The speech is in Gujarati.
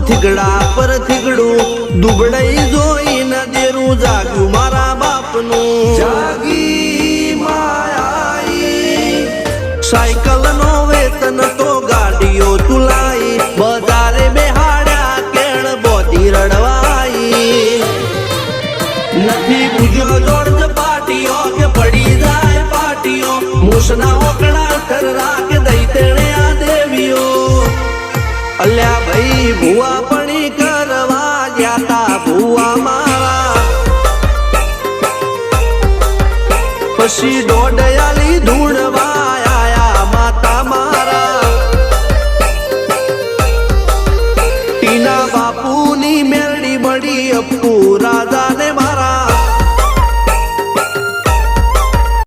થીગડા પર થીગડું દુબળાઈ જોઈને દેરું જાગ્યું મારા બાપનું જાગી માયાઈ સાયકલ નો વેતન તો ગાડીઓ તુલાઈ બજારે બેહાડ્યા કેણ બોધી રડવાઈ નથી પૂજ્યો જોડ પાટીઓ કે પડી જાય પાટીઓ મૂસના ઓકડા ઠરરા કે દઈ તેણે આ દેવીઓ અલ્યા ભાઈ ભુવા પણી કરવા ગયા તા ભુવા મારા પછી દોડયાલી ધૂણવા